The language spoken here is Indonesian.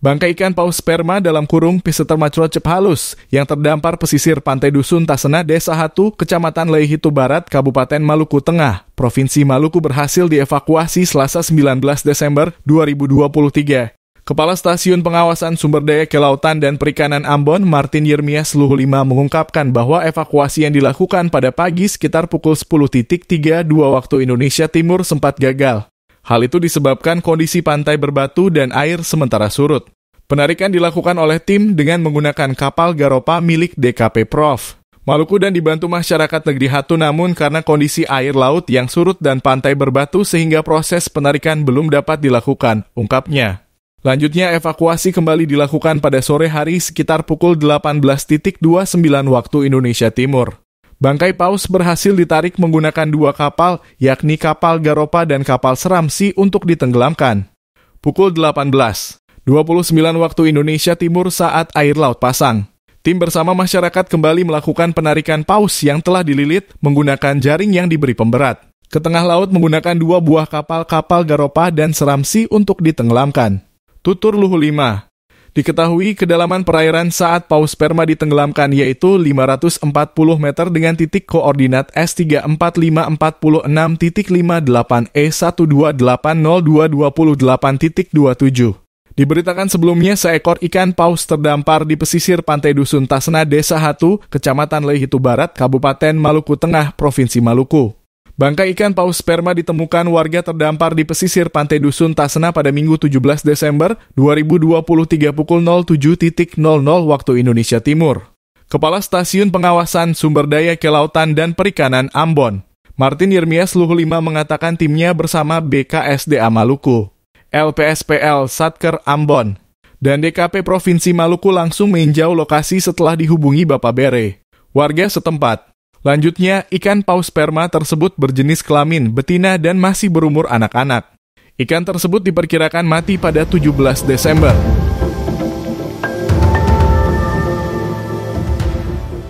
Bangkai ikan paus sperma dalam kurung Pisetermacrot halus yang terdampar pesisir pantai Dusun Tasena, Desa Hatu, Kecamatan Leihitu Barat, Kabupaten Maluku Tengah, Provinsi Maluku berhasil dievakuasi Selasa 19 Desember 2023. Kepala Stasiun Pengawasan Sumber Daya Kelautan dan Perikanan Ambon, Martin Yermias Luhu 5 mengungkapkan bahwa evakuasi yang dilakukan pada pagi sekitar pukul 10.32 waktu Indonesia Timur sempat gagal. Hal itu disebabkan kondisi pantai berbatu dan air sementara surut. Penarikan dilakukan oleh tim dengan menggunakan kapal Garopa milik DKP Prof. Maluku dan dibantu masyarakat negeri Hatu, namun karena kondisi air laut yang surut dan pantai berbatu sehingga proses penarikan belum dapat dilakukan, ungkapnya. Lanjutnya evakuasi kembali dilakukan pada sore hari sekitar pukul 18.29 waktu Indonesia Timur. Bangkai paus berhasil ditarik menggunakan 2 kapal, yakni kapal Garopa dan kapal Seramsi untuk ditenggelamkan. Pukul 18.29 waktu Indonesia Timur saat air laut pasang. Tim bersama masyarakat kembali melakukan penarikan paus yang telah dililit menggunakan jaring yang diberi pemberat. Ke tengah laut menggunakan 2 buah kapal Garopa dan Seramsi untuk ditenggelamkan. Tutur Luhu 5. Diketahui kedalaman perairan saat paus sperma ditenggelamkan yaitu 540 meter dengan titik koordinat S345648E1280228.27. Diberitakan sebelumnya seekor ikan paus terdampar di pesisir pantai Dusun Tasena, Desa Hatu, Kecamatan Leihitu Barat, Kabupaten Maluku Tengah, Provinsi Maluku. Bangkai ikan paus sperma ditemukan warga terdampar di pesisir pantai Dusun Tasena pada Minggu 17 Desember 2023 pukul 07.00 waktu Indonesia Timur. Kepala Stasiun Pengawasan Sumber Daya Kelautan dan Perikanan Ambon, Martin Yermias Luhu 5 mengatakan timnya bersama BKSDA Maluku, LPSPL Satker Ambon, dan DKP Provinsi Maluku langsung meninjau lokasi setelah dihubungi Bapak Bere, warga setempat. Lanjutnya, ikan paus sperma tersebut berjenis kelamin, betina dan masih berumur anak-anak. Ikan tersebut diperkirakan mati pada 17 Desember.